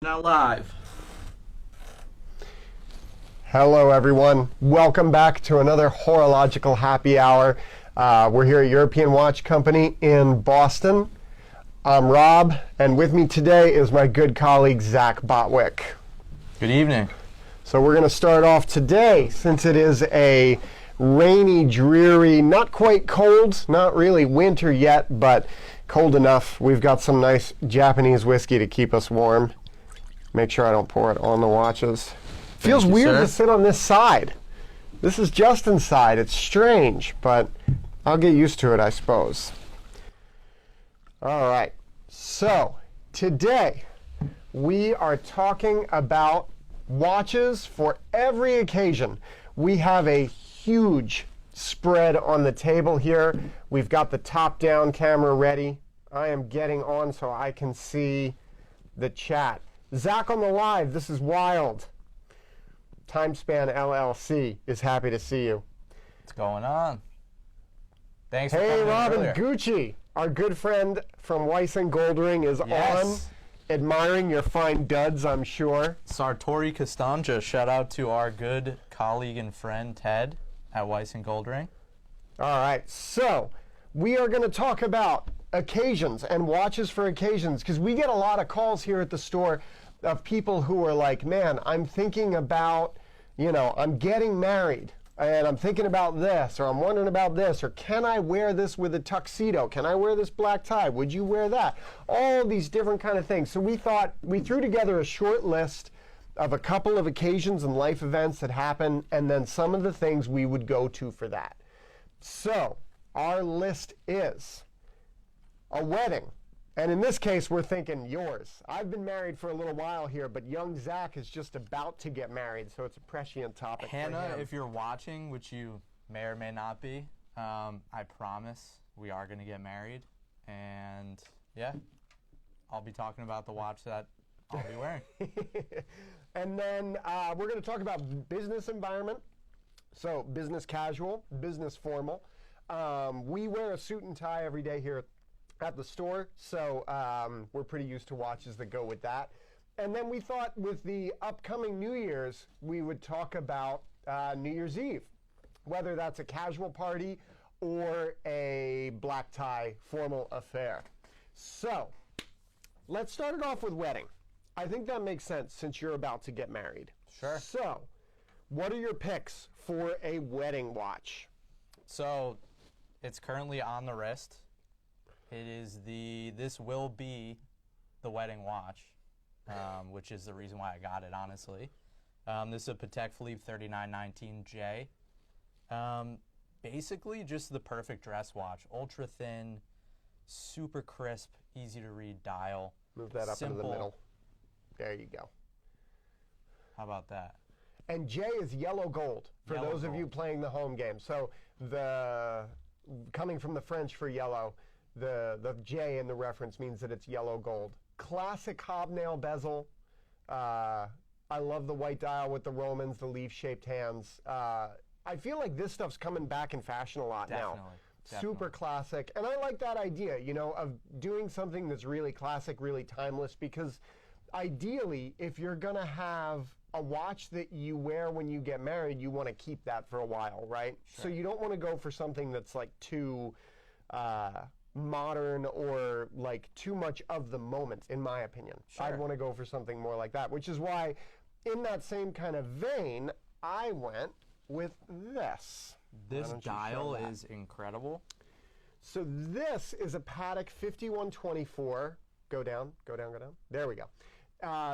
Now live. Hello everyone, welcome back to another Horological Happy Hour. We're here at European Watch Company in Boston. I'm Rob, and with me today is my good colleague Zack Botwick. Good evening. So we're going to start off today, since it is a rainy, dreary, not quite cold, not really winter yet, but cold enough. We've got some nice Japanese whiskey to keep us warm. Make sure I don't pour it on the watches. Feels weird to sit on this side. This is Justin's side. It's strange, but I'll get used to it, I suppose. All right. So today we are talking about watches for every occasion. We have a huge spread on the table here. We've got the top-down camera ready. I am getting on so I can see the chat. Zack on the live. This is wild. Timespan LLC is happy to see you. What's going on? Thanks for Hey, coming Robin earlier. Gucci, our good friend from Weiss and Goldring is on, admiring your fine duds, I'm sure. Sartori Costanja, shout out to our good colleague and friend Ted at Weiss and Goldring. All right, so we are going to talk about occasions and watches for occasions, because we get a lot of calls here at the store of people who are like, man, I'm thinking about, I'm getting married and I'm thinking about this, or I'm wondering about this, or can I wear this with a tuxedo? Can I wear this black tie? Would you wear that? All these different kind of things. So we threw together a short list of a couple of occasions and life events that happen, and then some of the things we would go to for that. So our list is a wedding. And in this case, we're thinking yours. I've been married for a little while here, but young Zack is just about to get married, so it's a prescient topic for Hannah, him. if you're watching, which you may or may not be, I promise we are going to get married. And yeah, I'll be talking about the watch that I'll be wearing. And then we're going to talk about business environment. So business casual, business formal. We wear a suit and tie every day here at the store, so we're pretty used to watches that go with that. And then we thought with the upcoming New Year's, we would talk about New Year's Eve, whether that's a casual party or a black tie formal affair. So let's start it off with wedding. I think that makes sense since you're about to get married. Sure. So what are your picks for a wedding watch? So it's currently on the wrist. This will be the wedding watch, which is the reason why I got it, honestly. This is a Patek Philippe 3919J. Basically just the perfect dress watch. Ultra thin, super crisp, easy to read dial. Move that up into the middle. There you go. How about that? And J is yellow gold for Yellow those of you gold. playing the home game. So coming from the French for yellow, the J in the reference means that it's yellow gold. Classic hobnail bezel. I love the white dial with the Romans, the leaf-shaped hands. I feel like this stuff's coming back in fashion a lot now. Super classic. And I like that idea, of doing something that's really classic, really timeless, because ideally, if you're going to have a watch that you wear when you get married, you want to keep that for a while, right? Sure. So you don't want to go for something that's like too modern or like too much of the moment, in my opinion. Sure. I'd want to go for something more like that, which is why in that same kind of vein, I went with this. This dial is incredible. So this is a Paddock 5124. Go down, go down, go down. There we go.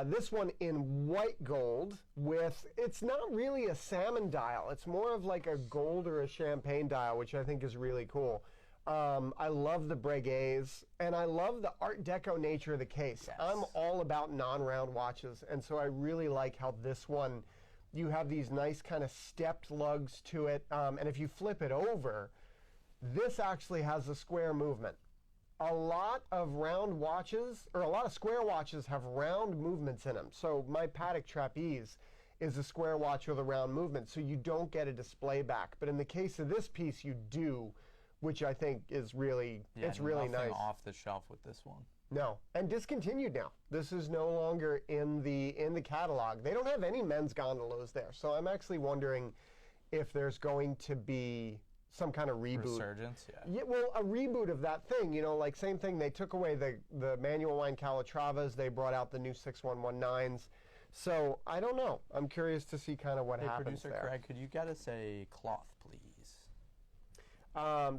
This one in white gold with, it's not really a salmon dial. It's more of like a gold or a champagne dial, which I think is really cool. I love the breguets, and I love the Art Deco nature of the case. Yes. I'm all about non-round watches, and so I really like how this one, you have these nice kind of stepped lugs to it, and if you flip it over, this actually has a square movement. A lot of round watches, or a lot of square watches, have round movements in them. So my Paddock Trapeze is a square watch with a round movement, so you don't get a display back. But in the case of this piece, you do, which I think is really, it's really nice. Nothing off the shelf with this one. No, and discontinued now. This is no longer in the catalog. They don't have any men's gondolas there, so I'm actually wondering if there's going to be some kind of reboot. Resurgence, yeah. Yeah, well, a reboot of that thing, you know, like same thing. They took away the manual line Calatravas. They brought out the new 6119s. So I don't know. I'm curious to see kind of what happens Producer there. Craig, could you get us a cloth, please?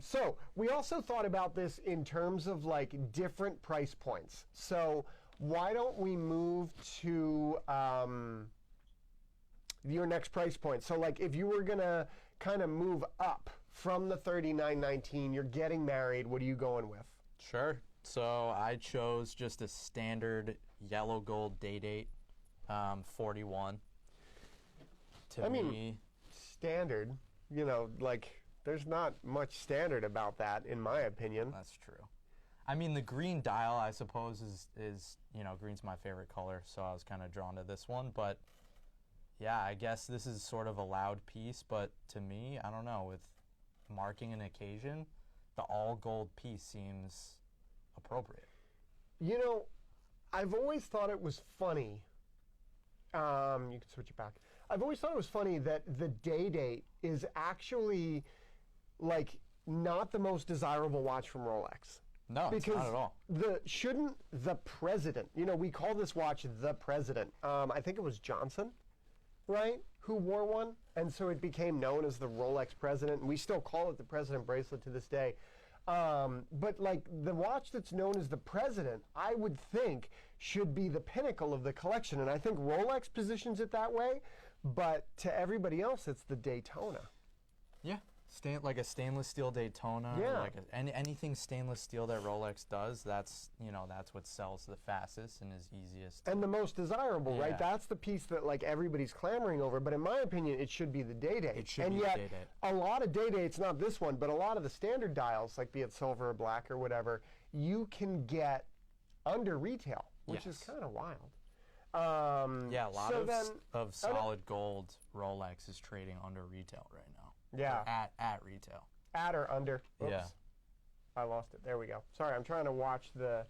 So we also thought about this in terms of like different price points. So why don't we move to your next price point? So like if you were gonna kind of move up from the $39.19, you're getting married. What are you going with? Sure. So I chose just a standard yellow gold date 41. I mean, standard. You know, like there's not much standard about that, in my opinion. That's true. I mean, the green dial, I suppose, is you know, green's my favorite color, so I was kind of drawn to this one. But yeah, I guess this is sort of a loud piece, but to me, I don't know, with marking an occasion, the all gold piece seems appropriate. You know, I've always thought it was funny. You can switch it back. I've always thought it was funny that the date is actually like not the most desirable watch from Rolex. No, it's because not at all. Shouldn't the president, you know, we call this watch the president. I think it was Johnson, right, who wore one, and so it became known as the Rolex president, and we still call it the president bracelet to this day. But like the watch that's known as the president, I would think should be the pinnacle of the collection, and I think Rolex positions it that way, but to everybody else it's the Daytona. Yeah, like a stainless steel Daytona. Yeah. Or like anything stainless steel that Rolex does, that's what sells the fastest and is easiest. And the most desirable, Yeah. right? That's the piece that like everybody's clamoring over. But in my opinion, it should be the date. It should and be the yet, day-date. a lot of dates, not this one, but a lot of the standard dials, like be it silver or black or whatever, you can get under retail, which is Yes. kind of wild. Yeah, a lot so of solid gold Rolex is trading under retail right now. Yeah. Or at retail. At or under. Oops. Yeah. I lost it. There we go. Sorry, I'm trying to watch the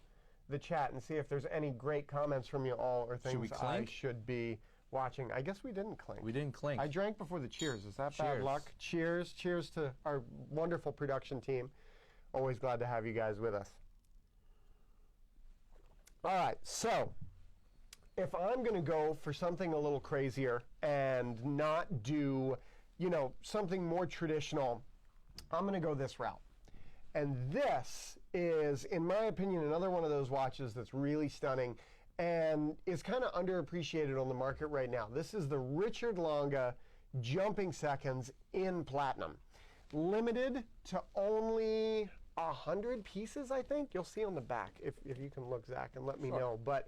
chat and see if there's any great comments from you all or things we I clink? should be watching. I guess we didn't clink. We didn't clink. I drank before the cheers. Is that bad Cheers. luck? Cheers. Cheers to our wonderful production team. Always glad to have you guys with us. All right, so if I'm going to go for something a little crazier and not do, you know, something more traditional, I'm going to go this route. And this is, in my opinion, another one of those watches that's really stunning and is kind of underappreciated on the market right now. This is the Richard Longa Jumping Seconds in platinum. Limited to only 100 pieces, I think. You'll see on the back if you can look, Zach, and let me know. But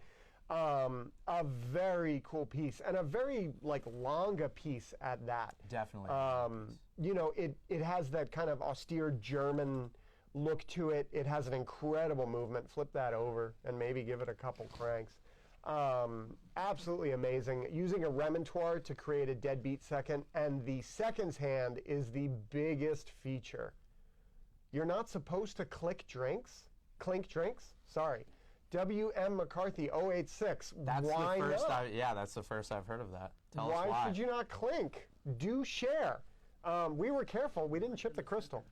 a very cool piece and a very like Longa piece at that. Definitely. You know, it has that kind of austere German look to it. It has an incredible movement. Flip that over and maybe give it a couple cranks. Absolutely amazing. Using a remontoire to create a deadbeat second, and the seconds hand is the biggest feature. You're not supposed to clink drinks? Sorry. W.M. McCarthy 086. That's why the first not? that's the first I've heard of that. Tell us Why why. should you not clink? Do share. We were careful. We didn't chip the crystal.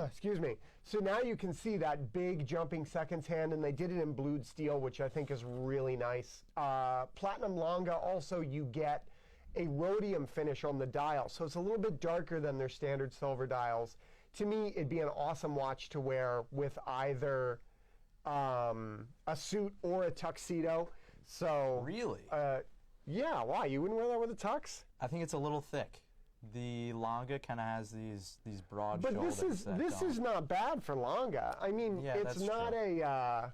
Excuse me. So now you can see that big jumping seconds hand, and they did it in blued steel, which I think is really nice. Platinum Longa, also you get a rhodium finish on the dial, so it's a little bit darker than their standard silver dials. To me, it'd be an awesome watch to wear with either a suit or a tuxedo. So Really? Yeah, why? You wouldn't wear that with a tux? I think it's a little thick. The Longa kind of has these broad But shoulders. this is not bad for Longa. I mean, Yeah, it's that's not true.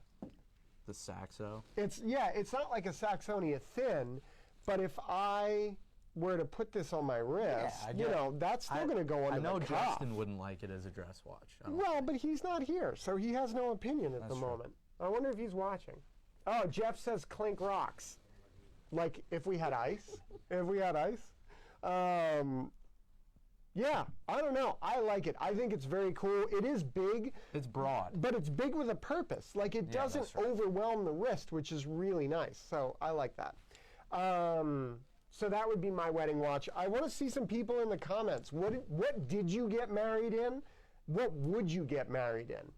The Saxo. it's not like a Saxonia thin, but if I were to put this on my wrist, I you get- know, that's still going to go under I know the cuff. Justin wouldn't like it as a dress watch. I don't Well, think. but he's not here, so he has no opinion at That's the true. moment. I wonder if he's watching. Oh, Jeff says clink rocks. Like if we had ice. If we had ice. Yeah, I don't know. I like it. I think it's very cool. It is big. It's broad. But it's big with a purpose. Like, it doesn't overwhelm the wrist, which is really nice. So I like that. So that would be my wedding watch. I want to see some people in the comments. What did you get married in? What would you get married in?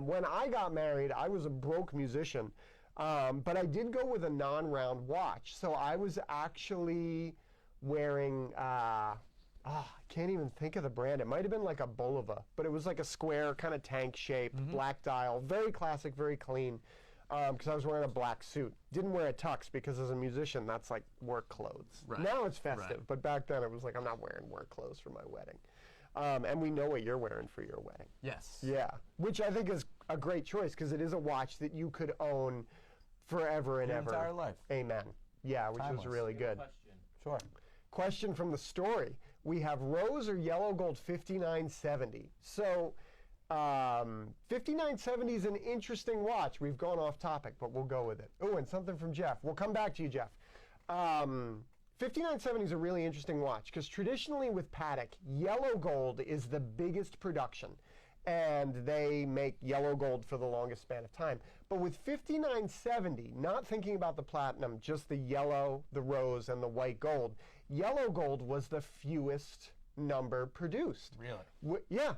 When I got married, I was a broke musician. But I did go with a non-round watch. So I was actually wearing... I can't even think of the brand. It might have been like a Bulova, but it was like a square, kind of tank-shaped, black dial. Very classic, very clean, because I was wearing a black suit. Didn't wear a tux because as a musician, that's like work clothes. Right. Now it's festive, but back then it was like, I'm not wearing work clothes for my wedding. And we know what you're wearing for your wedding. Yes. Yeah, which I think is a great choice because it is a watch that you could own forever and Your ever. entire life. Amen. Yeah, which Timeless. is really good. Question. Sure. Question from the story. We have rose or yellow gold 5970. So 5970 is an interesting watch. We've gone off topic, but we'll go with it. Oh, and something from Jeff. We'll come back to you, Jeff. 5970 is a really interesting watch because traditionally with Paddock, yellow gold is the biggest production. And they make yellow gold for the longest span of time. But with 5970, not thinking about the platinum, just the yellow, the rose, and the white gold, yellow gold was the fewest number produced. Really? Yeah.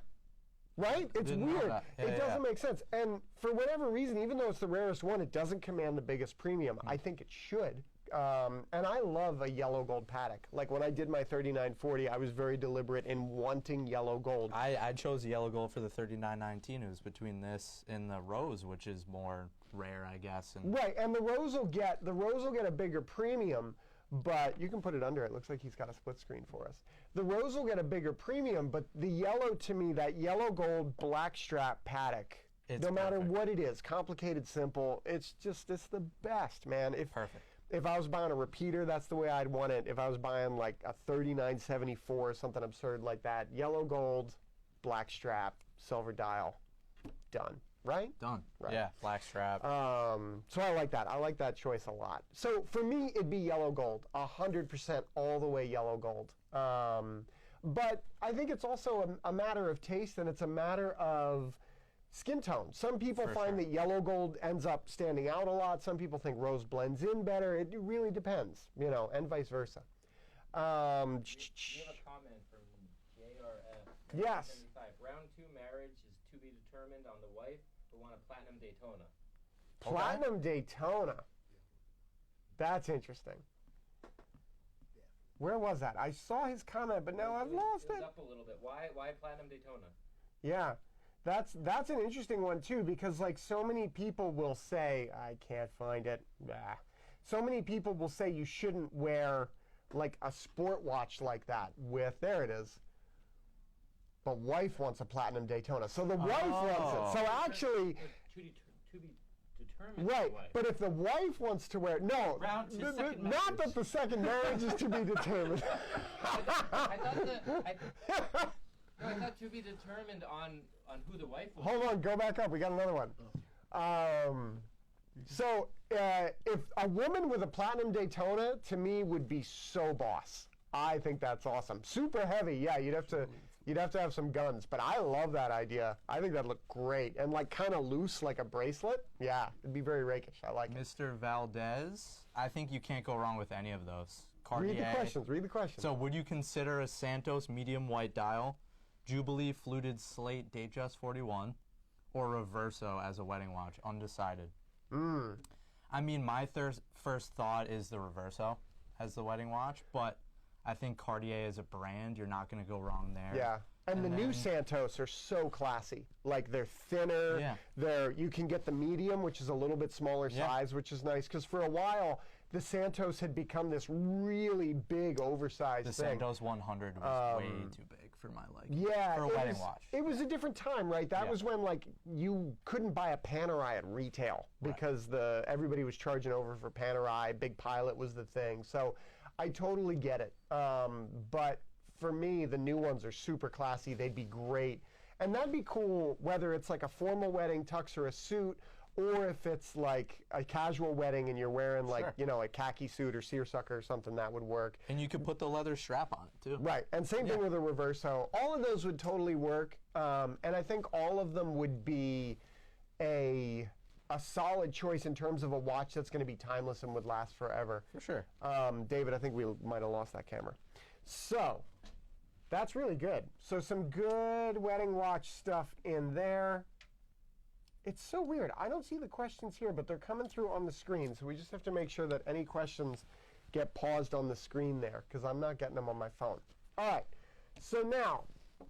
Right? It's Didn't know weird. that. It doesn't make sense. And for whatever reason, even though it's the rarest one, it doesn't command the biggest premium. I think it should. And I love a yellow gold Paddock. Like when I did my 3940, I was very deliberate in wanting yellow gold. I chose yellow gold for the 3919. It was between this and the rose, which is more rare, I guess. And Right, and the rose will get a bigger premium, but you can put it under. It looks like he's got a split screen for us. The rose will get a bigger premium, but the yellow, to me, that yellow gold black strap Paddock, It's no matter perfect. what it is, complicated, simple, it's the best, man. Perfect. If I was buying a repeater, that's the way I'd want it. If I was buying like a 3974 or something absurd like that, yellow gold, black strap, silver dial, done. Right? Done. Right. Yeah, black strap. So I like that. I like that choice a lot. So for me, it'd be yellow gold, 100% all the way yellow gold. But I think it's also a matter of taste, and it's a matter of skin tone. Some people find that yellow gold ends up standing out a lot. Some people think rose blends in better. It really depends, and vice versa. We have a comment from JRF. Yes. 75. Round 2 marriage is to be determined on the wife, but want a platinum Daytona. Platinum Daytona. That's interesting. Where was that? I saw his comment, but now I've lost It was it. up a little bit. Why platinum Daytona? Yeah. That's an interesting one too, because like so many people will say, I can't find it. So many people will say you shouldn't wear like a sport watch like that with, there it is. But wife wants a platinum Daytona. So the wife wants it. So actually, To be determined. right, Wife. but if the wife wants to wear, no, Round two, second not marriage. that the second marriage is to be determined. I thought to be determined on who the wife was. Hold on, go back up. We got another one. So if a woman with a platinum Daytona, to me, would be so boss. I think that's awesome. Super heavy, yeah. You'd have to have some guns, but I love that idea. I think that'd look great and like kind of loose, like a bracelet. Yeah, it'd be very rakish. I like it. Mr. Valdez, I think you can't go wrong with any of those. Cartier. Read the questions. Read the questions. So would you consider a Santos medium white dial, Jubilee fluted slate Datejust 41, or Reverso as a wedding watch? Undecided. I mean, my first thought is the Reverso as the wedding watch, but I think Cartier as a brand, you're not going to go wrong there. Yeah. And the new then- Santos are so classy. Like they're thinner. Yeah. You can get the medium, which is a little bit smaller size, which is nice. Because for a while, the Santos had become this really big, oversized The thing. Santos 100 was way too big for my liking. Yeah, for a wedding watch. It was a different time, right? That Yeah. was when like you couldn't buy a Panerai at retail because everybody was charging over for Panerai. Big Pilot was the thing. So I totally get it. But for me, the new ones are super classy. They'd be great. And that'd be cool whether it's like a formal wedding, tux, or a suit, or if it's like a casual wedding and you're wearing like, Sure. you know, a khaki suit or seersucker or something, that would work. And you could put the leather strap on it too. Right, and same thing with a Reverso. All of those would totally work, and I think all of them would be a solid choice in terms of a watch that's going to be timeless and would last forever. For sure. David, I think we might have lost that camera. So, that's really good. So some good wedding watch stuff in there. It's so weird. I don't see the questions here, but they're coming through on the screen, so we just have to make sure that any questions get paused on the screen there, because I'm not getting them on my phone. All right, so now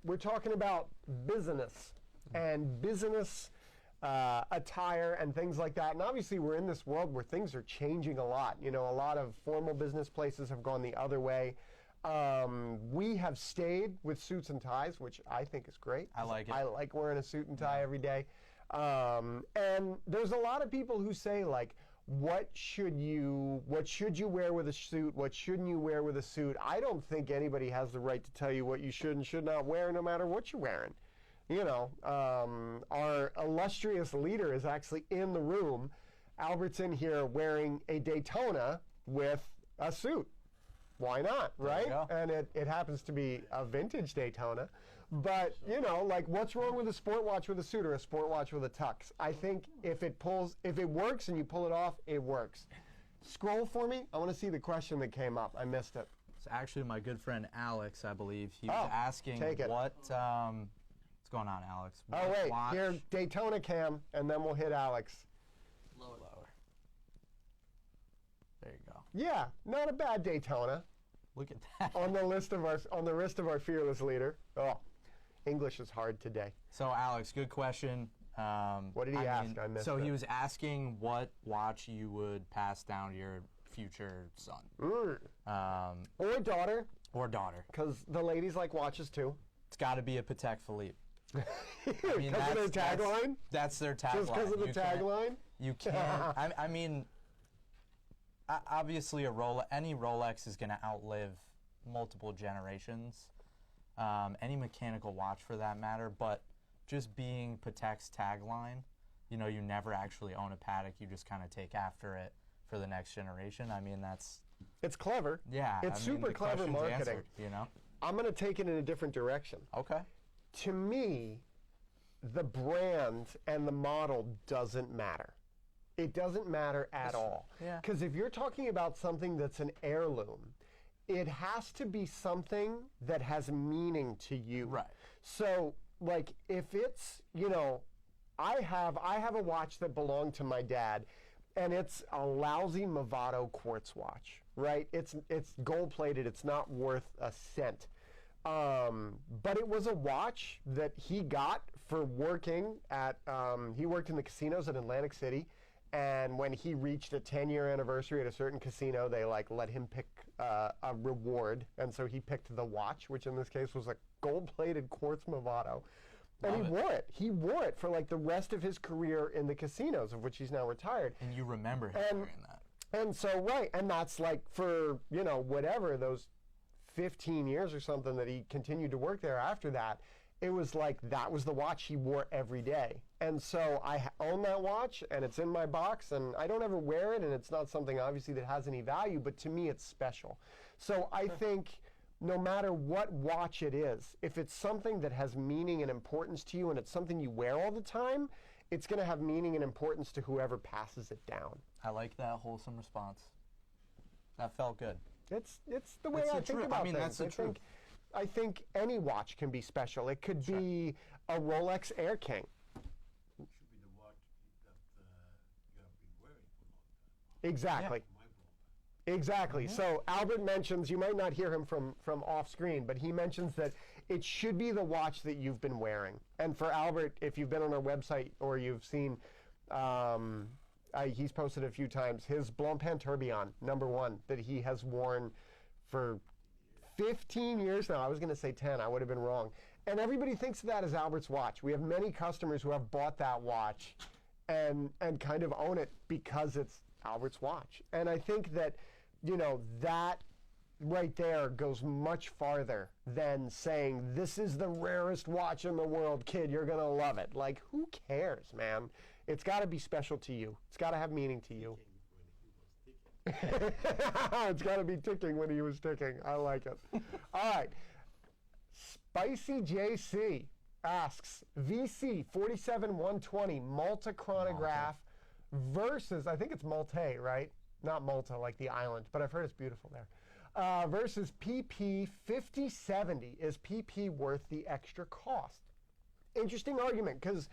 we're talking about business and business attire and things like that. And obviously we're in this world where things are changing a lot. You know, a lot of formal business places have gone the other way. We have stayed with suits and ties, which I think is great. I like it. I like wearing a suit and tie every day. And there's a lot of people who say, like, what should you wear with a suit? What shouldn't you wear with a suit? I don't think anybody has the right to tell you what you should and should not wear, no matter what you're wearing. You know, our illustrious leader is actually in the room. Albert's in here wearing a Daytona with a suit. Why not, right? And it happens to be a vintage Daytona. But, you know, like, what's wrong with a sport watch with a suit or a sport watch with a tux? I think if it works and you pull it off, it works. Scroll for me. I want to see the question that came up. I missed it. It's actually my good friend Alex, I believe. He was asking take it. what's going on, Alex? Oh, wait. Watch? Here, Daytona Cam, and then we'll hit Alex. Lower. There you go. Yeah, not a bad Daytona. Look at that. on the wrist of our fearless leader. Oh, English is hard today. So, Alex, good question. What did he ask? I missed it. He was asking what watch you would pass down to your future son. Or daughter. Or daughter. Because the ladies like watches too. It's got to be a Patek Philippe. Because of their tagline? That's their tagline. Just because of the tagline? You can't. I mean, obviously, any Rolex is going to outlive multiple generations. Any mechanical watch, for that matter. But just being Patek's tagline, you know, you never actually own a Paddock. You just kind of take after it for the next generation. I mean, it's clever. Yeah, it's super clever marketing. Answered, you know. I'm going to take it in a different direction. Okay. To me, the brand and the model doesn't matter. It doesn't matter at all. Yeah. Because if you're talking about something that's an heirloom, it has to be something that has meaning to you. Right. So, like, if it's, you know, I have a watch that belonged to my dad, and it's a lousy Movado quartz watch, right? It's gold-plated. It's not worth a cent. But it was a watch that he got for working at, he worked in the casinos in Atlantic City, and when he reached a 10-year anniversary at a certain casino, they let him pick a reward, and so he picked the watch, which in this case was a gold-plated quartz Movado. And he wore it. He wore it for the rest of his career in the casinos, of which he's now retired. And you remember him wearing that. And so, right, and that's for, you know, whatever, those 15 years or something that he continued to work there after that, it was that was the watch he wore every day. And so I own that watch, and it's in my box, and I don't ever wear it, and it's not something, obviously, that has any value, but to me, it's special. So I think no matter what watch it is, if it's something that has meaning and importance to you, and it's something you wear all the time, it's going to have meaning and importance to whoever passes it down. I like that wholesome response. That felt good. It's the way I think about things. That's the truth. I think any watch can be special. It could be a Rolex Air King. It should be the watch that you have been wearing for a long time. Exactly. Yeah. Exactly. So Albert mentions, you might not hear him from off screen, but he mentions that it should be the watch that you've been wearing. And for Albert, if you've been on our website or you've seen, he's posted a few times, his Blancpain Tourbillon, #1, that he has worn for 15 years now. I was going to say 10. I would have been wrong. And everybody thinks of that as Albert's watch. We have many customers who have bought that watch and kind of own it because it's Albert's watch. And I think that, you know, that right there goes much farther than saying, this is the rarest watch in the world, kid, you're going to love it. Who cares, man? It's got to be special to you. It's got to have meaning to you. When he was ticking. It's got to be ticking when he was ticking. I like it. All right. Spicy JC asks, VC 47120 Malta chronograph versus, I think it's Malte, right? Not Malta, like the island, but I've heard it's beautiful there. Versus PP 5070. Is PP worth the extra cost? Interesting argument, because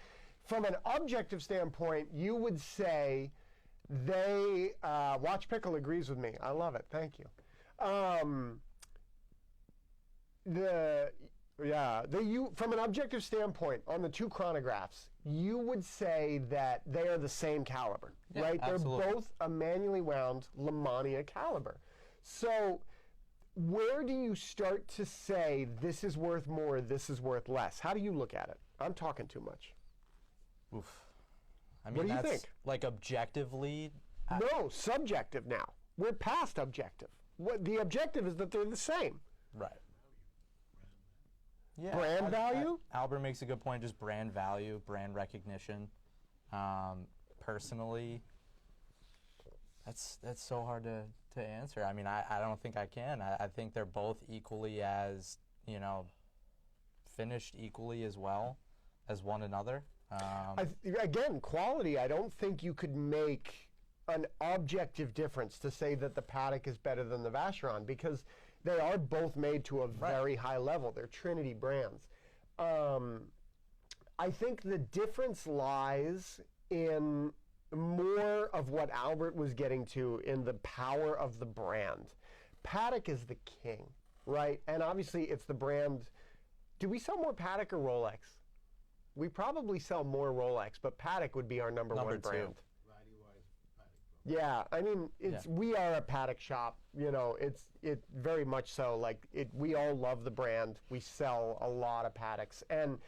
from an objective standpoint, you would say they, Watch Pickle agrees with me. I love it. Thank you. From an objective standpoint, on the two chronographs, you would say that they are the same caliber, Yeah, right? absolutely. They're both a manually wound Lamania caliber. So where do you start to say this is worth more, this is worth less? How do you look at it? I'm talking too much. Oof. I mean, What do you that's think? like objectively. No, subjective now. We're past objective. What the objective is that they're the same. Right. Yeah. Brand value? Albert makes a good point. Just brand value, brand recognition. Personally, that's so hard to answer. I mean, I don't think I can. I think they're both equally as, finished equally as well as one another. Again, quality, I don't think you could make an objective difference to say that the Paddock is better than the Vacheron, because they are both made to a very high level. They're Trinity brands. I think the difference lies in more of what Albert was getting to in the power of the brand. Paddock is the king, right? And obviously it's the brand. Do we sell more Paddock or Rolex? We probably sell more Rolex, but Paddock would be our number one two. brand. Variety-wise, Paddock. Yeah, I mean, we are a Paddock shop. It very much so. Like we all love the brand. We sell a lot of Paddocks, and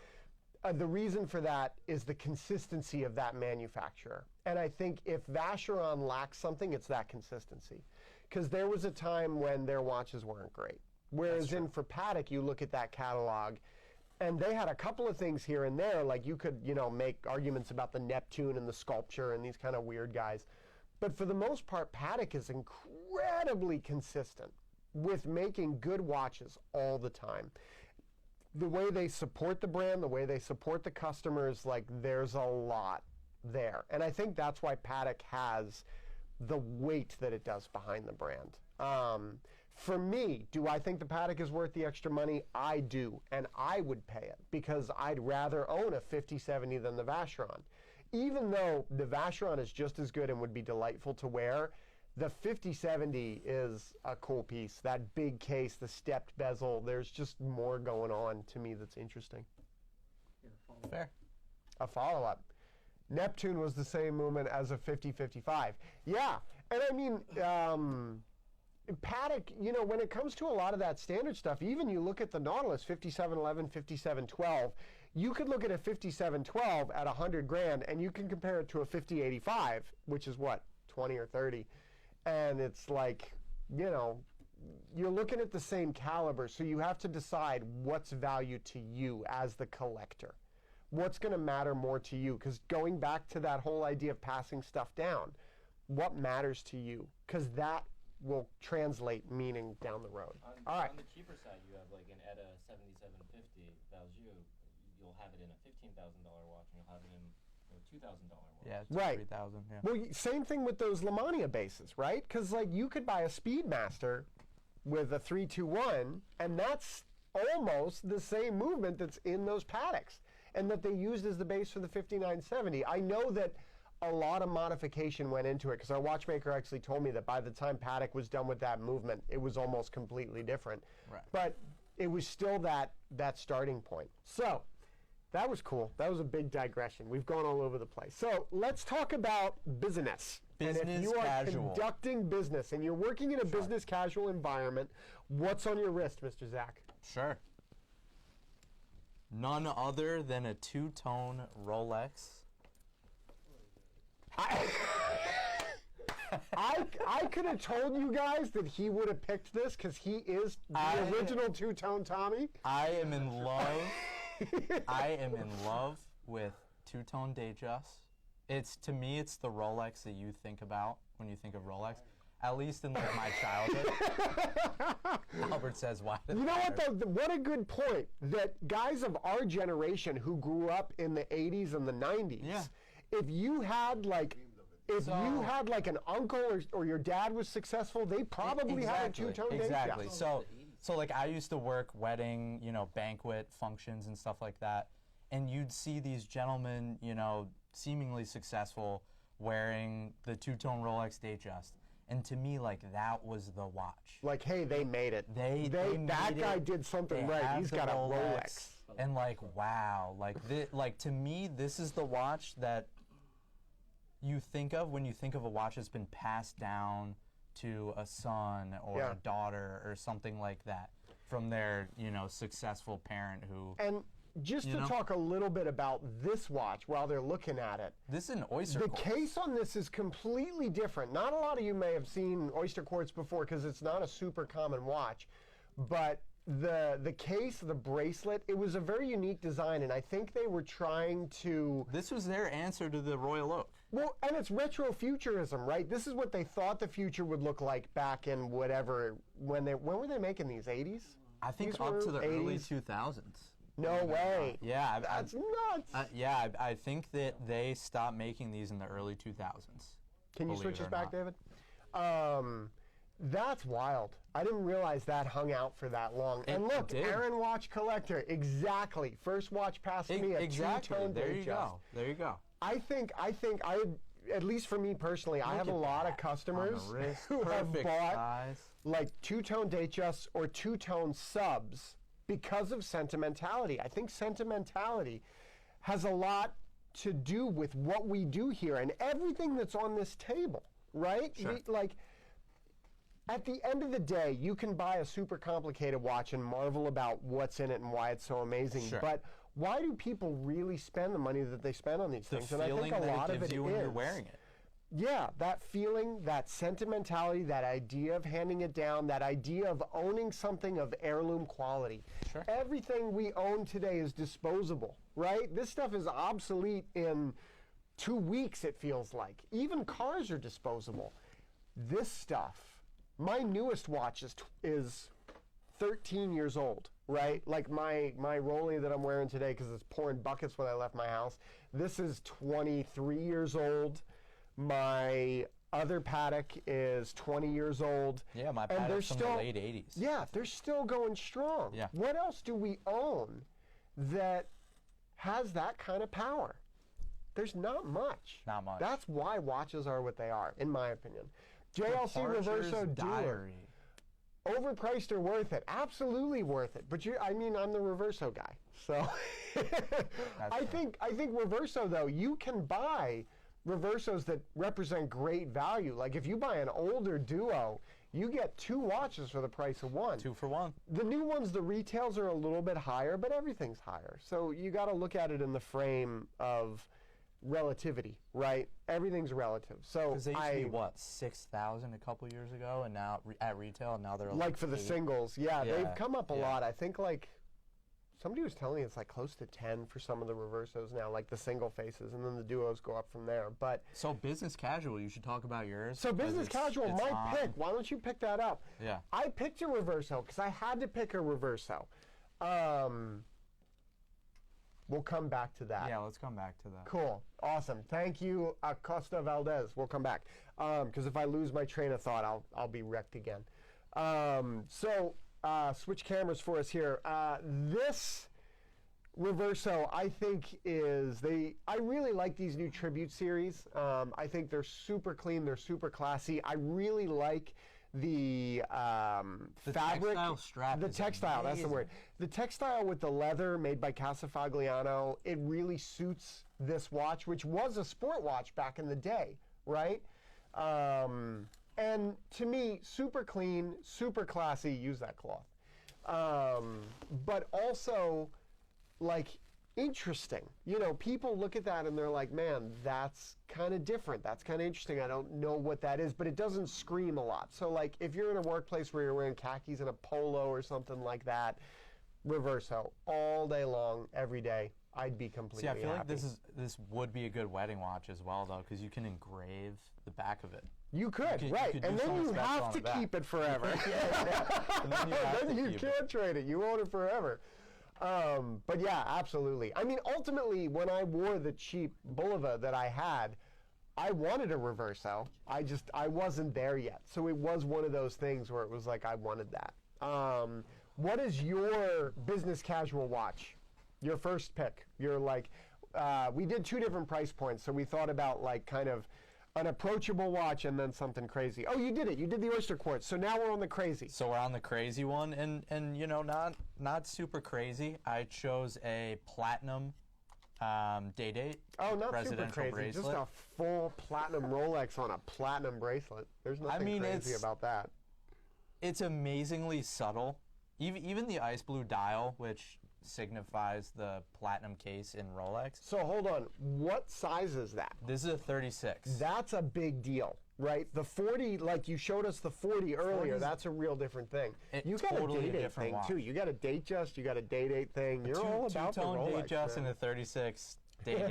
the reason for that is the consistency of that manufacturer. And I think if Vacheron lacks something, it's that consistency, because there was a time when their watches weren't great. Whereas for Paddock, you look at that catalog, and they had a couple of things here and there. Like you could, make arguments about the Neptune and the sculpture and these kind of weird guys. But for the most part, Paddock is incredibly consistent with making good watches all the time. The way they support the brand, the way they support the customers, like there's a lot there. And I think that's why Paddock has the weight that it does behind the brand. For me, do I think the Paddock is worth the extra money? I do, and I would pay it, because I'd rather own a 5070 than the Vacheron. Even though the Vacheron is just as good and would be delightful to wear, the 5070 is a cool piece. That big case, the stepped bezel, there's just more going on to me that's interesting. Fair. A follow-up. Neptune was the same movement as a 5055. Yeah, and I mean, Paddock, when it comes to a lot of that standard stuff, even you look at the Nautilus 5711, 5712, you could look at a 5712 at $100,000 and you can compare it to a 5085, which is what, 20 or 30. And it's like, you're looking at the same caliber, so you have to decide what's value to you as the collector. What's going to matter more to you? Because going back to that whole idea of passing stuff down, what matters to you? Because that will translate meaning down the road. All right. On the cheaper side, you have like an ETA 7750 Valjoux. You'll have it in a $15,000 watch, and you'll have it in a $2,000 watch. Yeah, Right. 3,000. Yeah. Well, same thing with those Lamania bases, right? Because like you could buy a Speedmaster with a 321, and that's almost the same movement that's in those Paddocks, and that they used as the base for the 5970. I know that a lot of modification went into it, because our watchmaker actually told me that by the time Paddock was done with that movement, it was almost completely different. Right. But it was still that starting point. So that was cool. That was a big digression. We've gone all over the place. So let's talk about business. And if Business you are casual. conducting business and you're working in a business casual environment, what's on your wrist, Mr. Zack? Sure. None other than a two-tone Rolex. I could have told you guys that he would have picked this, because he is the original two-tone Tommy. I am in love. I am in love with two-tone Datejust. It's to me, it's the Rolex that you think about when you think of Rolex. At least in like my childhood. Albert says, "Why?" You know what though? What a good point. That guys of our generation who grew up in the 80s and the 90s. Yeah. If you had like. If you had like an uncle or your dad was successful, they probably had a two-tone Exactly. Datejust. So like I used to work wedding, banquet functions and stuff like that, and you'd see these gentlemen, seemingly successful, wearing the two-tone Rolex Datejust, and to me, like that was the watch. Like, hey, they made it. They that made guy it. did something They right. have He's the got a Rolex. And like, wow, like to me, this is the watch that you think of when you think of a watch that's been passed down to a son or a daughter or something like that from their, successful parent who. And just to talk a little bit about this watch while they're looking at it. This is an Oyster The quartz. case on this is completely different. Not a lot of you may have seen Oyster quartz before because it's not a super common watch, but the case, the bracelet, it was a very unique design, and I think they were trying to. This was their answer to the Royal Oak. Well, and it's retrofuturism, right? This is what they thought the future would look like back in whatever, when were they making these, 80s? I think These up were to the early 80s? 2000s. No way. Yeah, That's nuts. I think that they stopped making these in the early 2000s. Can you believe switch it us or back, not. David? That's wild. I didn't realize that hung out for that long. And It look, did. Aaron Watch Collector, exactly. First watch passed me, a Exactly. two-tone There you Datejust. go. There you go. I think at least for me personally, I have a Look at lot of that customers on the wrist. who have Perfect bought size. like two-tone Datejusts or two-tone subs because of sentimentality. I think sentimentality has a lot to do with what we do here and everything that's on this table, right? Sure. At the end of the day, you can buy a super complicated watch and marvel about what's in it and why it's so amazing. Sure. But why do people really spend the money that they spend on these The things? And I feeling think a that lot it of gives it you when you're is. wearing it. Yeah, that feeling, that sentimentality, that idea of handing it down, that idea of owning something of heirloom quality. Sure. Everything we own today is disposable, right? This stuff is obsolete in 2 weeks, it feels like. Even cars are disposable. This stuff, my newest watch is 13 years old, right? Like my Rollie that I'm wearing today, because it's pouring buckets when I left my house, this is 23 years old. My other Paddock is 20 years old. Yeah, my and they're Paddock's from still, the late 80s. Yeah, they're still going strong. Yeah. What else do we own that has that kind of power? There's not much. Not much. That's why watches are what they are, in my opinion. JLC Departures Reverso Dealer. Diary. Overpriced or worth it? Absolutely worth it. But I'm the Reverso guy. So I think Reverso though, you can buy Reversos that represent great value. Like if you buy an older Duo, you get 2 watches for the price of 1. 2 for 1. The new ones, the retails are a little bit higher, but everything's higher. So you got to look at it in the frame of relativity, right? Everything's relative. So Because they used to be, what, 6,000 a couple years ago, and now at retail, and now they're like for the 8. singles, yeah, Yeah, they've come up a yeah. lot. I think like somebody was telling me it's like close to 10 for some of the Reversos now, like the single faces, and then the Duos go up from there. But So business casual, you should talk about yours. so 'cause business casual, it's my on. pick. Why don't you pick that up? Yeah. I picked a Reverso because I had to pick a Reverso. We'll come back to that. Yeah, let's come back to that. Cool. Awesome. Thank you, Acosta Valdez. We'll come back. Because if I lose my train of thought, I'll be wrecked again. Switch cameras for us here. This Reverso, I think I really like these new tribute series. I think they're super clean. They're super classy. I really like the fabric. textile strap The is textile, that's the amazing. word. The textile with the leather made by Casafagliano, it really suits this watch, which was a sport watch back in the day, right? And to me, super clean, super classy, use that cloth. But also, like, interesting. You know, people look at that and they're like, man, that's kind of different. That's kind of interesting. I don't know what that is, but it doesn't scream a lot. So, like, if you're in a workplace where you're wearing khakis and a polo or something like that, Reverso all day long, every day. I'd be completely See, I feel like happy. this would be a good wedding watch as well, though, because you can engrave the back of it. You could, you right. could do And then something you special have on to the back. keep it forever. And then you have Then to you keep can't it. trade it. You own it forever. But yeah, absolutely. I mean, ultimately, when I wore the cheap Bulova that I had, I wanted a Reverso. I wasn't there yet. So it was one of those things where it was like, I wanted that. What is your business casual watch? Your first pick? You're like, we did 2 different price points. So we thought about like kind of an approachable watch and then something crazy. Oh, you did it. You did the Oyster Quartz. So now we're on the crazy. So we're on the crazy one, and you know, not super crazy. I chose a platinum day-date Oh, not super residential crazy. bracelet. Just a full platinum Rolex on a platinum bracelet. There's nothing crazy about that. It's amazingly subtle. Even the ice blue dial, which signifies the platinum case in Rolex. So hold on. What size is that? This is a 36. That's a big deal, right? The 40, like you showed us the 40 earlier, 40's that's a real different thing. You got totally a a date different thing watch. too. You got a date just, you got a date thing. You're all about the two-tone Rolex, date just man. and a 36 date.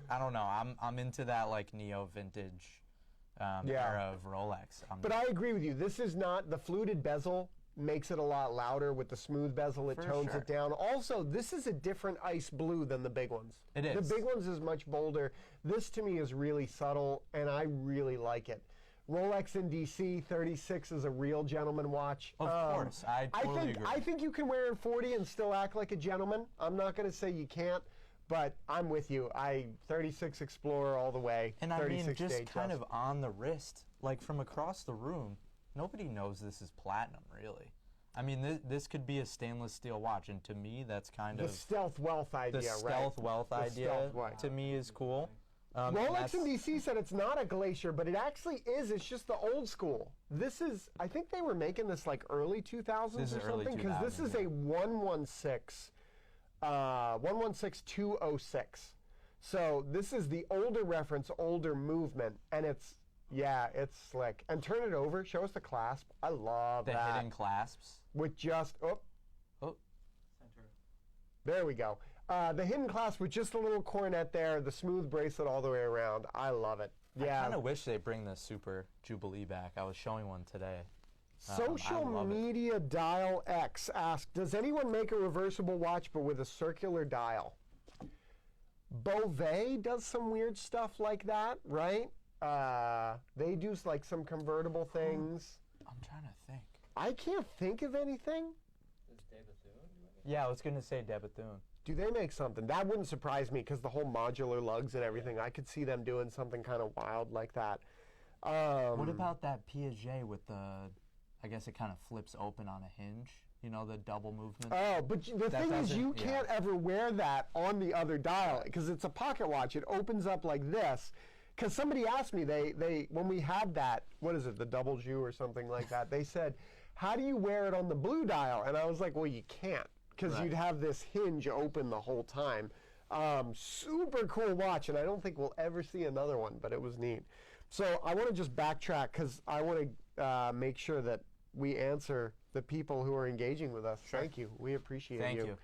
I don't know. I'm into that like neo vintage era of Rolex. But I agree with you. This is not the fluted bezel. Makes it a lot louder with the smooth bezel. It For tones sure. it down. Also, this is a different ice blue than the big ones. It is. The big ones is much bolder. This to me is really subtle, and I really like it. Rolex in DC 36 is a real gentleman watch. Of course, I totally agree. I think you can wear in 40 and still act like a gentleman. I'm not going to say you can't, but I'm with you. 36 Explorer all the way. And I mean, 36 just Datejust. kind of on the wrist, like from across the room, nobody knows this is platinum, really. I mean, this could be a stainless steel watch, and to me, that's kind the of stealth wealth idea, the right? stealth wealth The idea. stealth way. To me, is cool. And Rolex that's- in DC said it's not a Glacier, but it actually is. It's just the old school. This is, I think they were making this like early 2000s This is or early something, because this 2000s, is a 116, 116206. So this is the older reference, older movement, and it's slick. And turn it over, show us the clasp. I love the that. hidden clasps. With just, Oh, Center. there we go. The hidden clasp with just a little coronet there, the smooth bracelet all the way around. I love it. I Yeah. kind of wish they bring the Super Jubilee back. I was showing one today. Social I love it. Media Dial X asked, does anyone make a reversible watch but with a circular dial? Beauvais does some weird stuff like that, right? They do like some convertible things. I'm trying to think. I can't think of anything. Does David Thune do anything? Yeah, I was gonna say Debethune. Do they make something? That wouldn't surprise me because the whole modular lugs and everything, I could see them doing something kind of wild like that. What about that Piaget with the? I guess it kind of flips open on a hinge. You know, the double movement. Oh, but the That thing is, doesn't- you yeah. can't ever wear that on the other dial because it's a pocket watch. It opens up like this. Because somebody asked me, they when we had that, what is it, the double Jew or something like that, they said, how do you wear it on the blue dial? And I was like, well, you can't because Right. you'd have this hinge open the whole time. Super cool watch, and I don't think we'll ever see another one, but it was neat. So I want to just backtrack because I want to make sure that we answer the people who are engaging with us. Sure. Thank you. We appreciate Thank you.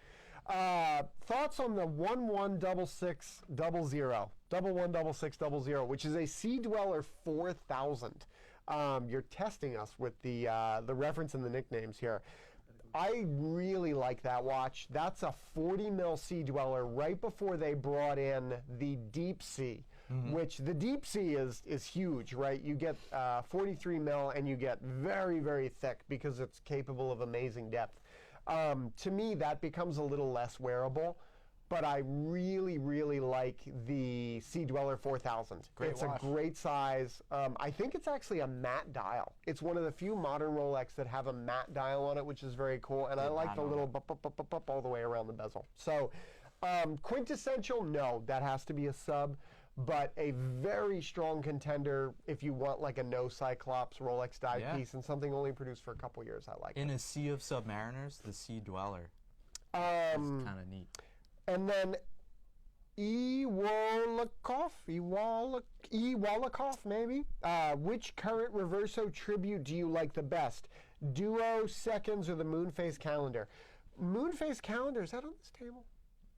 Thoughts on the 116600, which is a Sea Dweller 4000. You're testing us with the reference and the nicknames here. I really like that watch. That's a 40 mil Sea Dweller right before they brought in the Deep Sea, which the Deep Sea is huge, right? You get 43 mil and you get very, very thick because it's capable of amazing depth. To me, that becomes a little less wearable, but I really, really like the Sea Dweller 4000. Great It's watch. a great size. I think it's actually a matte dial. It's one of the few modern Rolex that have a matte dial on it, which is very cool. And I Did like not the know little that. bup all the way around the bezel. So quintessential, no, that has to be a sub. But a very strong contender if you want like a no Cyclops Rolex dive Yeah. piece and something only produced for a couple years. I like In it. a sea of submariners, the Sea Dweller is kind of neat. And then Ewolikoff, maybe. Which current Reverso tribute do you like the best? Duo, Seconds, or the Moonface calendar? Moonface calendar, is that on this table?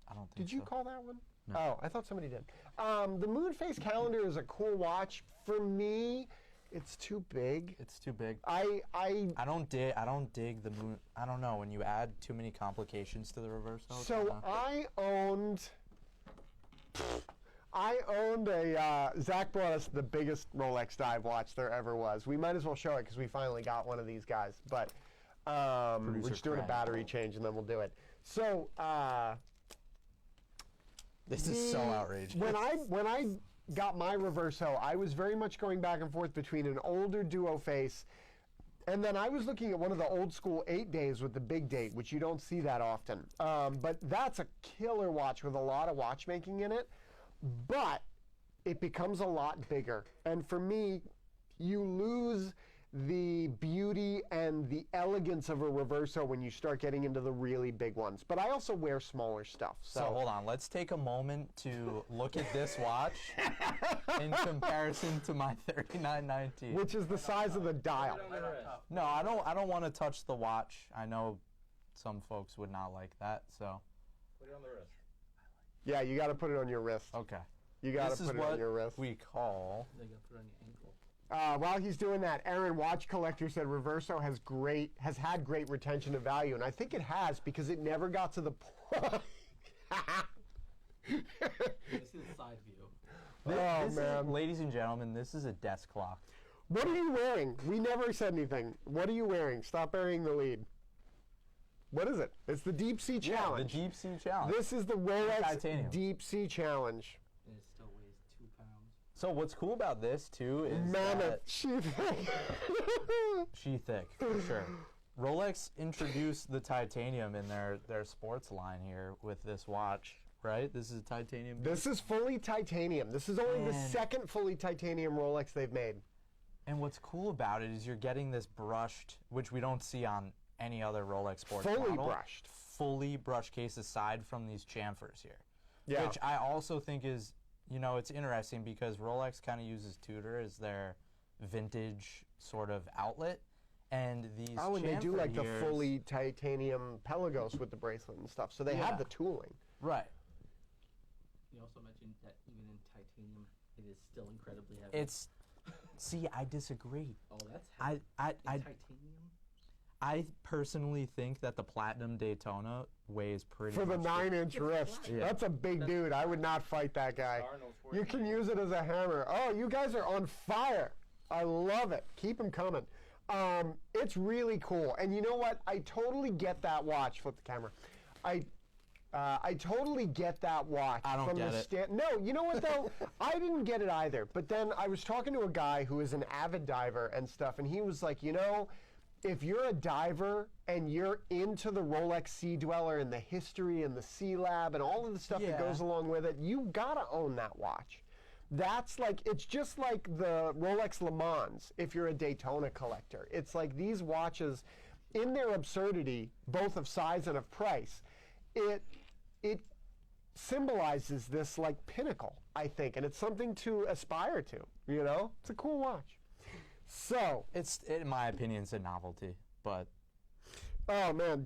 I don't think Did you so. call that one? No. Oh, I thought somebody did. The Moonface calendar is a cool watch. For me, it's too big. It's too big. I I don't dig the moon. I don't know, when you add too many complications to the Reverso. So I owned a, Zack brought us the biggest Rolex dive watch there ever was. We might as well show it because we finally got one of these guys. But we're just doing a battery change and then we'll do it. So this is so outrageous. When I got my Reverso, I was very much going back and forth between an older duo face, and then I was looking at one of the old school 8 days with the big date, which you don't see that often. But that's a killer watch with a lot of watchmaking in it, but it becomes a lot bigger. And for me, you lose the beauty and the elegance of a Reverso when you start getting into the really big ones. But I also wear smaller stuff. So hold on, let's take a moment to look at this watch in comparison to my 3919. Which is the size of the dial. No, I don't want to touch the watch. I know some folks would not like that, so. Put it on the wrist. Yeah, you got to put it on your wrist. Okay. You got This to is put it what on your wrist. we call. Then you gotta put it on your ankle. While he's doing that, Aaron, watch collector, said Reverso has had great retention of value, and I think it has because it never got to the point. You see the side view. This man. is, ladies and gentlemen, this is a desk clock. What are you wearing? We never said anything. What are you wearing? Stop burying the lead. What is it? It's the Deep Sea Challenge. The Deep Sea Challenge. This is the Rolex Titanium. Deep Sea Challenge. And it still weighs 2 pounds. So what's cool about this too is Mammoth. that she thick for sure. Rolex introduced the titanium in their sports line here with this watch, right? This is titanium. This is fully titanium. This is only the Man. second fully titanium Rolex they've made. And what's cool about it is you're getting this brushed, which we don't see on any other Rolex sports Fully model. brushed. Fully brushed case aside from these chamfers here. Yeah. Which I also think is, it's interesting because Rolex kind of uses Tudor as their vintage sort of outlet. And these Oh, and they do chamfer like the years- fully titanium Pelagos with the bracelet and stuff. So they Yeah. have the tooling. Right. You also mentioned that even in titanium, it is still incredibly heavy. It's, see, I disagree. Oh, that's heavy. I Titanium? I personally think that the Platinum Daytona weighs pretty For the much 9-inch wrist. Yeah. That's a big dude. I would not fight that guy. Star knows where You it can is. use it as a hammer. Oh, you guys are on fire. I love it. Keep them coming. It's really cool. And you know what? I totally get that watch. Flip the camera. I totally get that watch. I don't from get the it. No, you know what though? I didn't get it either. But then I was talking to a guy who is an avid diver and stuff, and he was like, if you're a diver and you're into the Rolex Sea Dweller and the history and the Sea Lab and all of the stuff that Yeah. goes along with it, you gotta own that watch. That's like, it's just like the Rolex Le Mans if you're a Daytona collector. It's like these watches, in their absurdity, both of size and of price, it symbolizes this like pinnacle, I think, and it's something to aspire to, It's a cool watch. So, It's, in my opinion, it's a novelty, but oh man,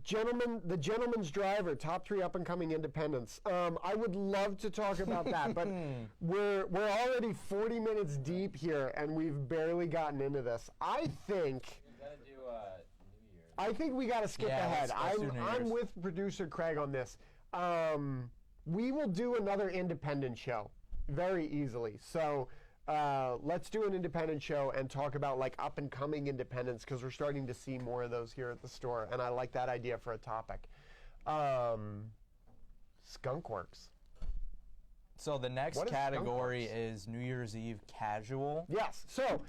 the gentleman's driver, top 3 up-and-coming independents. I would love to talk about that, but we're already 40 minutes deep here, and we've barely gotten into this. I think You gotta do New Year's. I think we got to skip Yeah, ahead. let's do New I'm Year's. with producer Craig on this. We will do another independent show very easily. So let's do an independent show and talk about like up and coming independents because we're starting to see more of those here at the store, and I like that idea for a topic. Skunkworks. so the next What is category Skunkworks? is New Year's Eve casual. Yes. So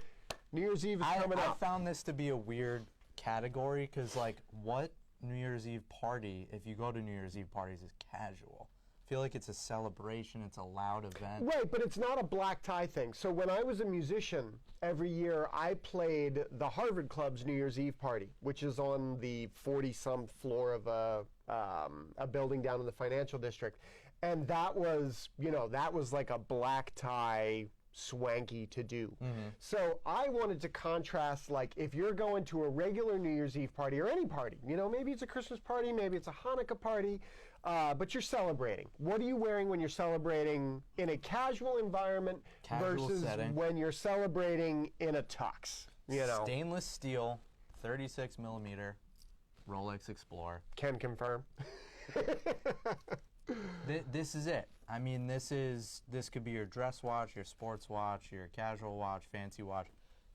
New Year's Eve is coming I up. found this to be a weird category because, like, what New Year's Eve party, if you go to New Year's Eve parties, is casual? I feel like it's a celebration, it's a loud event. Right, but it's not a black tie thing. So when I was a musician, every year I played the Harvard Club's New Year's Eve party, which is on the 40-some floor of a building down in the financial district. And that was, that was like a black tie, swanky to do. So I wanted to contrast, like, if you're going to a regular New Year's Eve party or any party, you know, maybe it's a Christmas party, maybe it's a Hanukkah party, but you're celebrating. What are you wearing when you're celebrating in a casual environment versus when you're celebrating in a tux? You know, Stainless steel, 36 millimeter, Rolex Explorer. Can confirm. This is it. I mean, this could be your dress watch, your sports watch, your casual watch, fancy watch.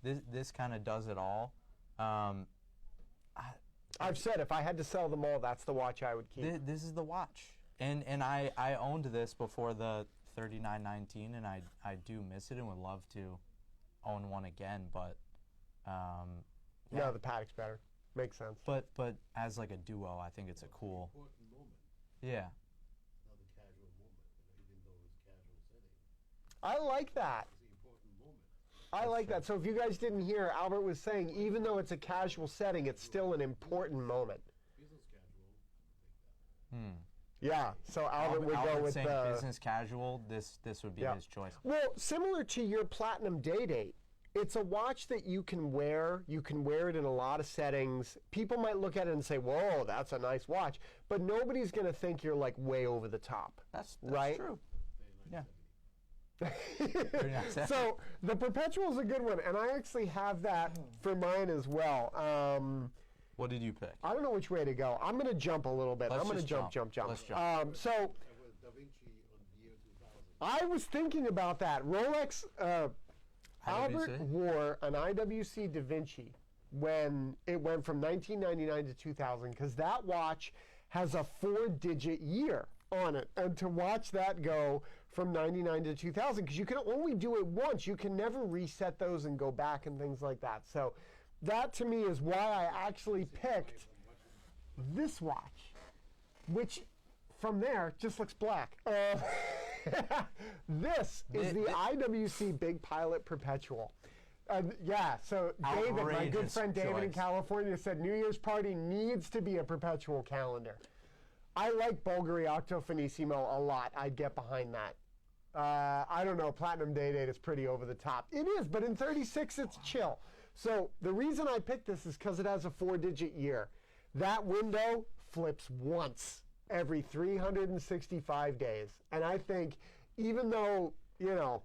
This kind of does it all. I've said if I had to sell them all, that's the watch I would keep. This is the watch, and I owned this before the 3919, and I do miss it and would love to own one again, but no, the Paddock's better. Makes sense. But as like a duo, I think it's a cool. Important moment. Yeah. Not the casual moment, even though it's casual setting. I like that. It's the important moment. I like that. So if you guys didn't hear, Albert was saying even though it's a casual setting, it's still an important moment. Business casual, I'll take that. Yeah. So Albert would go with saying the business casual. This would be his choice. Well, similar to your Platinum Day Date, it's a watch that you can wear. You can wear it in a lot of settings. People might look at it and say, "Whoa, that's a nice watch," but nobody's going to think you're like way over the top. That's right? True. Yeah. So the Perpetual is a good one, and I actually have that for mine as well. What did you pick? I don't know which way to go. I'm going to jump a little bit. Let's I'm going to just jump. Let's jump. So I was Da Vinci on the year 2000. I was thinking about that. Rolex. Albert wore an IWC Da Vinci when it went from 1999 to 2000 because that watch has a 4-digit year on it. And to watch that go from 99 to 2000, because you can only do it once. You can never reset those and go back and things like that. So that to me is why I actually picked this watch, which from there just looks black. This is the IWC Big Pilot Perpetual. Yeah, so David, my good friend David in California said New Year's party needs to be a perpetual calendar. I like Bulgari Octo Finissimo a lot. I'd get behind that. I don't know, Platinum Day Date is pretty over the top. It is, but in 36 it's chill. So the reason I picked this is because it has a 4-digit year. That window flips once every 365 days. And I think even though, you know,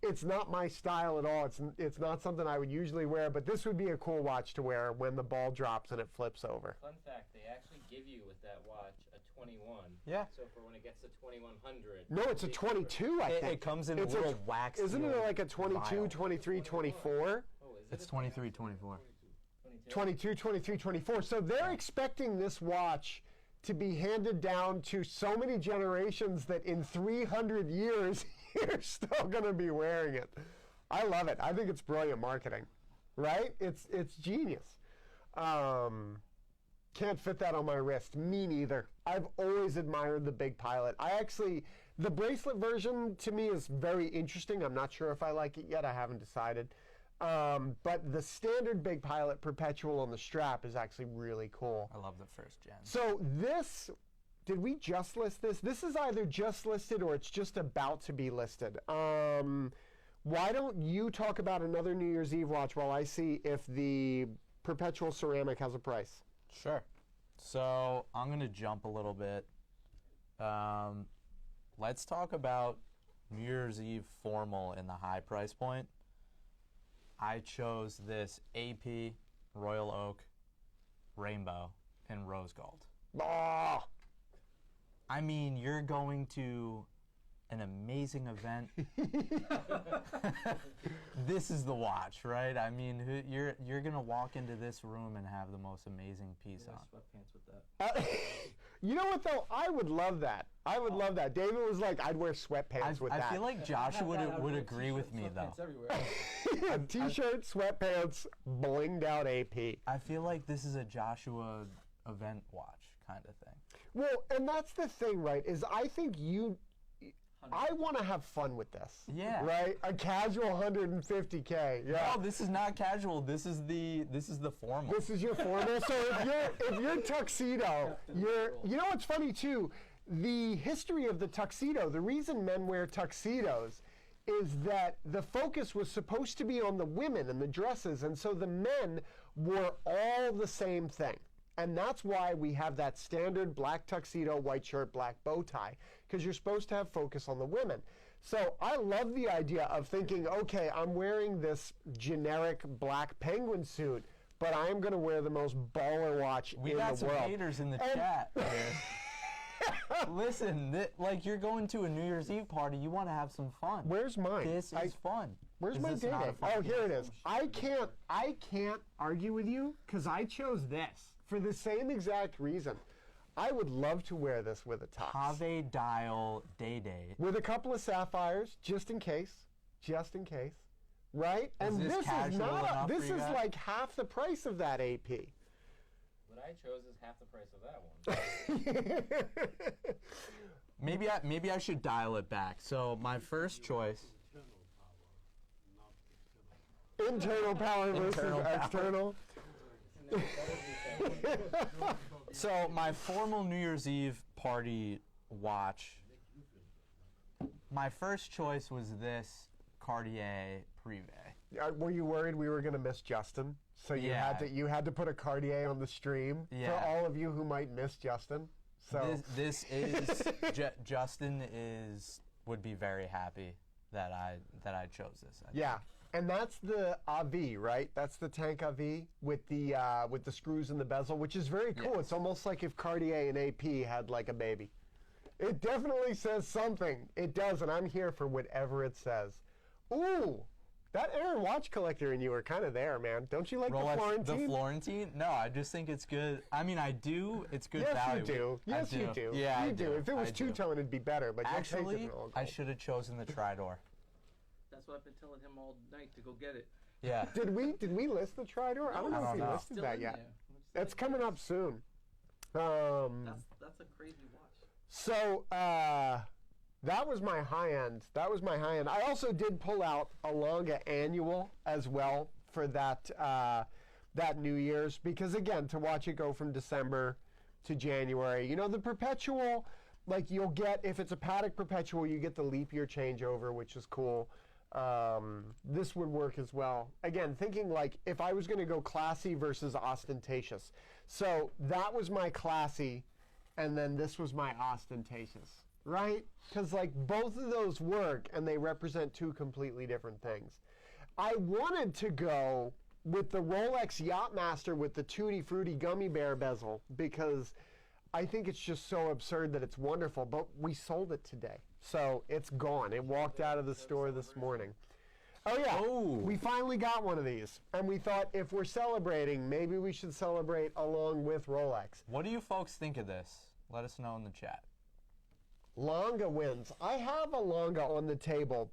it's not my style at all, it's not something I would usually wear, but this would be a cool watch to wear when the ball drops and it flips over. Fun fact, they actually give you with that watch a 21. Yeah. So for when it gets to 2100. No, it's a 22, I think. It comes in a little wax. Isn't it like a 22, vial. 23, 24? Oh, is it It's a 23, 24. 22? 22, 23, 24. So they're expecting this watch to be handed down to so many generations that in 300 years, you're still going to be wearing it. I love it. I think it's brilliant marketing, right? It's genius. Can't fit that on my wrist. Me neither. I've always admired the Big Pilot. The bracelet version to me is very interesting. I'm not sure if I like it yet. I haven't decided. But the standard Big Pilot Perpetual on the strap is actually really cool. I love the first gen. So this, did we just list this? This is either just listed or it's just about to be listed. Why don't you talk about another New Year's Eve watch while I see if the Perpetual Ceramic has a price? Sure. So I'm going to jump a little bit. Let's talk about New Year's Eve formal in the high price point. I chose this AP Royal Oak Rainbow in rose gold. Ah! I mean, you're going to an amazing event. This is the watch, right? I mean, you're gonna walk into this room and have the most amazing piece on. Sweatpants with that. You know what though? I would love that. I would love that. David was like, I'd wear sweatpants with that. I feel like Joshua would agree with me though. Everywhere. T-shirt, sweatpants, blinged out AP. I feel like this is a Joshua event watch kind of thing. Well, and that's the thing, right? Is I think I want to have fun with this. Yeah. Right? A casual 150K. Yeah. No, this is not casual. This is the formal. This is your formal. So if you're tuxedo, you know what's funny too? The history of the tuxedo, the reason men wear tuxedos is that the focus was supposed to be on the women and the dresses, and so the men wore all the same thing. And that's why we have that standard black tuxedo, white shirt, black bow tie, because you're supposed to have focus on the women. So I love the idea of thinking, okay, I'm wearing this generic black penguin suit, but I am going to wear the most baller watch in the world. We got some haters in the chat here. Listen, like you're going to a New Year's Eve party, you want to have some fun. Where's mine? This is fun. Where's Is my this day not a day? fun Oh, here it piece? is. I can't argue with you because I chose this for the same exact reason. I would love to wear this with a tux. Pave dial day day. With a couple of sapphires, just in case. Just in case. Right? And this this is casual not enough this for you is guys? like half the price of that AP. What I chose is half the price of that one. Maybe I should dial it back. So my first choice. Internal power, not external. Internal power versus Internal external. So my formal New Year's Eve party watch. My first choice was this Cartier Privé. Were you worried we were going to miss Justin? So Yeah. you had to put a Cartier on the stream Yeah. for all of you who might miss Justin. So This is Justin would be very happy that I chose this. I yeah, and that's the AV, right? That's the tank AV with the screws in the bezel, which is very cool. Yes. It's almost like if Cartier and AP had like a baby. It definitely says something. It does, and I'm here for whatever it says. Ooh, that Aaron watch collector and you are kind of there, man. Don't you like Rolex, the Florentine? the Florentine? No, I just think it's good. I mean, I do. It's good Yes, value. you do. Yes, you do. Yeah, you I do. If it was I do. two-tone, it'd be better. But you'll take it Actually, in all I gold. should have chosen the Tridor. That's what I've been telling him all night to go get it. Yeah. Did we list the Tridor? I don't know I if we don't know. listed Still that in yet. there. What's It's that? coming up soon. That's a crazy watch. So that was my high end. That was my high end. I also did pull out a Longa annual as well for that that New Year's, because again, to watch it go from December to January, you know, the perpetual, like you'll get, if it's a Paddock perpetual, you get the leap year changeover, which is cool. This would work as well. Again, thinking like if I was going to go classy versus ostentatious. So that was my classy, and then this was my ostentatious, right? Because like both of those work, and they represent two completely different things. I wanted to go with the Rolex Yachtmaster with the Tutti Frutti gummy bear bezel because I think it's just so absurd that it's wonderful, but we sold it today. So it's gone. It walked out of the store this morning. Oh yeah, Oh. we finally got one of these. And we thought if we're celebrating, maybe we should celebrate along with Rolex. What do you folks think of this? Let us know in the chat. Longa wins. I have a Longa on the table,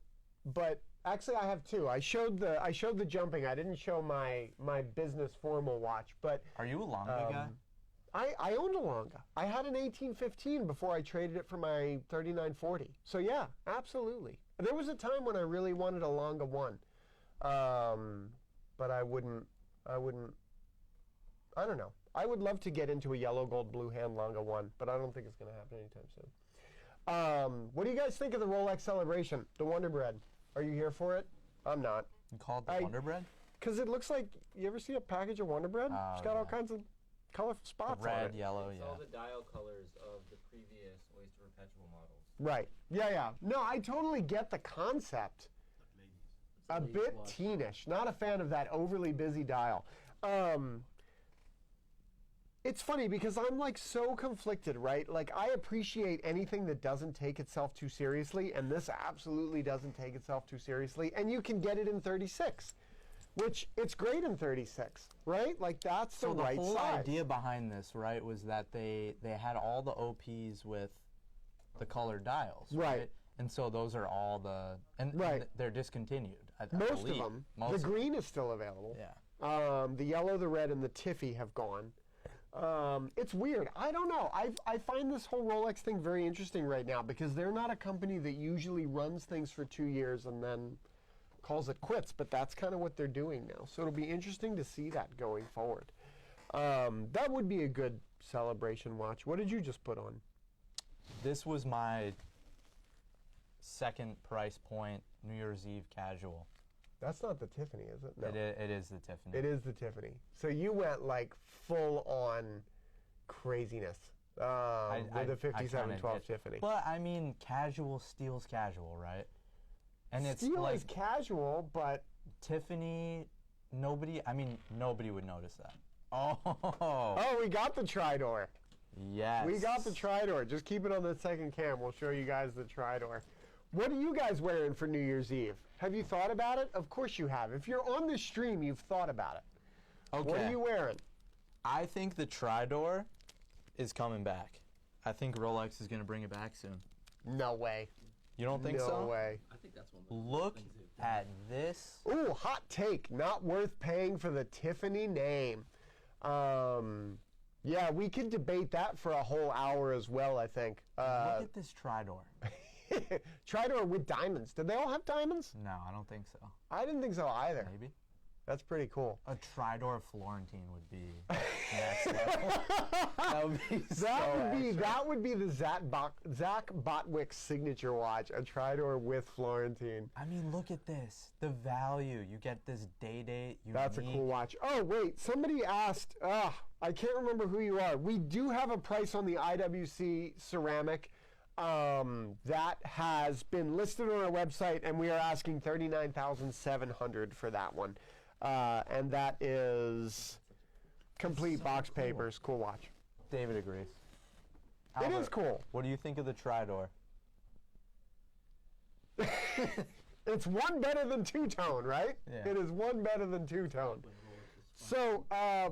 but actually I have two. I showed the jumping. I didn't show my business formal watch, but Are you a Longa guy? I owned a Longa. I had an 1815 before I traded it for my 3940. So yeah, absolutely. There was a time when I really wanted a Longa 1, but I wouldn't. I don't know. I would love to get into a yellow gold blue hand Longa 1, but I don't think it's going to happen anytime soon. What do you guys think of the Rolex celebration? The Wonder Bread. Are you here for it? I'm not. You call it the I- Wonder Bread? Because it looks like, you ever see a package of Wonder Bread? Oh, It's got all yeah. kinds of colorful spots on Red, it. yellow, It's all yeah. the dial colors of the previous Oyster Perpetual models. Right. Yeah, yeah. No, I totally get the concept. Ladies. A bit teenish. Not a fan of that overly busy dial. It's funny because I'm like so conflicted, right? Like I appreciate anything that doesn't take itself too seriously, and this absolutely doesn't take itself too seriously, and you can get it in 36, which it's great in 36, right? Like that's So the the right whole size. idea behind this, right, was that they had all the OPs with the colored dials, Right. And so those are all the Right. they're discontinued. I Most of believe. them. Most The of them. green is still available. Yeah. The yellow, the red, and the Tiffy have gone. It's weird. I don't know. I find this whole Rolex thing very interesting right now because they're not a company that usually runs things for 2 years and then calls it quits, but that's kind of what they're doing now. So it'll be interesting to see that going forward. That would be a good celebration watch. What did you just put on? This was my second price point New Year's Eve casual. That's not the Tiffany, is it? No. It is the Tiffany. It is the Tiffany. So you went like full on craziness with the 5712 Tiffany. But I mean, casual steals casual, right? And it's Steel like is casual, but Tiffany. Nobody would notice that. oh, we got the tri-door. Yes. We got the tri-door. Just keep it on the second cam. We'll show you guys the tri-door. What are you guys wearing for New Year's Eve? Have you thought about it? Of course you have. If you're on the stream, you've thought about it. Okay. What are you wearing? I think the tri-door is coming back. I think Rolex is going to bring it back soon. No way. You don't think so? No way. I think that's one of the Look things at this. Ooh, hot take. Not worth paying for the Tiffany name. Yeah, we could debate that for a whole hour as well, I think. Look at this tri-door. Tri-door with diamonds. Did they all have diamonds? No, I don't think so. I didn't think so either. Maybe. That's pretty cool. A tri-door Florentine would be next level. That would be That would be the Zack Botwick signature watch, a tri-door with Florentine. I mean, look at this. The value. You get this day date. That's a cool watch. Oh, wait. Somebody asked, I can't remember who you are. We do have a price on the IWC ceramic that has been listed on our website, and we are asking $39,700 for that one. And that is complete box papers. Cool watch. David agrees. It is cool. What do you think of the tri-door? It's one better than two-tone, right? Yeah. It is one better than two-tone. So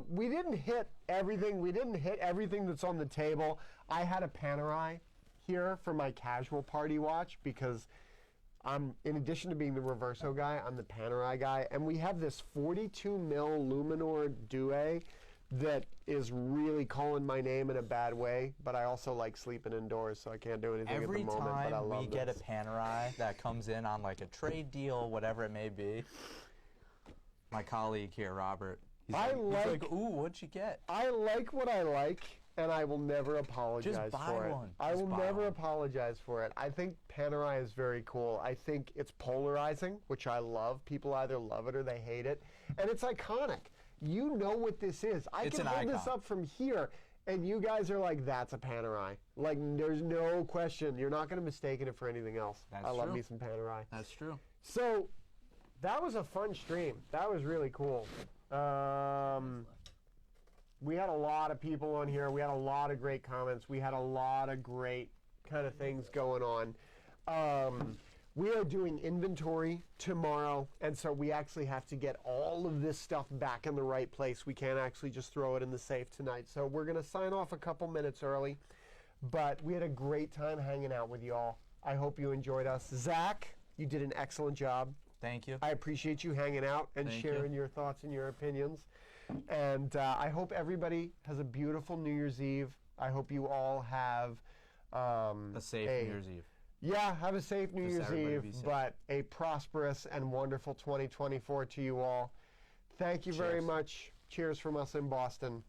we didn't hit everything. We didn't hit everything that's on the table. I had a Panerai here for my casual party watch because in addition to being the Reverso guy, I'm the Panerai guy. And we have this 42 mil Luminor Due that is really calling my name in a bad way, but I also like sleeping indoors, so I can't do anything Every at the moment, but I time love we get a this. Panerai that comes in on like a trade deal, whatever it may be, my colleague here, Robert, he's like, ooh, what'd you get? I like what I like, and I will never apologize Just buy for it. one. I Just will buy never one. apologize for it. I think Panerai is very cool. I think it's polarizing, which I love. People either love it or they hate it. And it's iconic. You know what this is. I It's can an hold this icon. up from here, and you guys are like, that's a Panerai. Like, there's no question. You're not going to mistake it for anything else. That's I love true. me some Panerai. That's true. So, that was a fun stream. That was really cool. We had a lot of people on here. We had a lot of great comments. We had a lot of great kind of things going on. We are doing inventory tomorrow, and so we actually have to get all of this stuff back in the right place. We can't actually just throw it in the safe tonight. So we're going to sign off a couple minutes early, but we had a great time hanging out with y'all. I hope you enjoyed us. Zach, you did an excellent job. Thank you. I appreciate you hanging out and Thank sharing you. your thoughts and your opinions. And I hope everybody has a beautiful New Year's Eve. I hope you all have A safe New Year's Eve. Yeah, have a safe New Just Year's everybody Eve, be safe. but a prosperous and wonderful 2024 to you all. Thank you very Cheers. much. Cheers from us in Boston.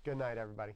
Good night, everybody.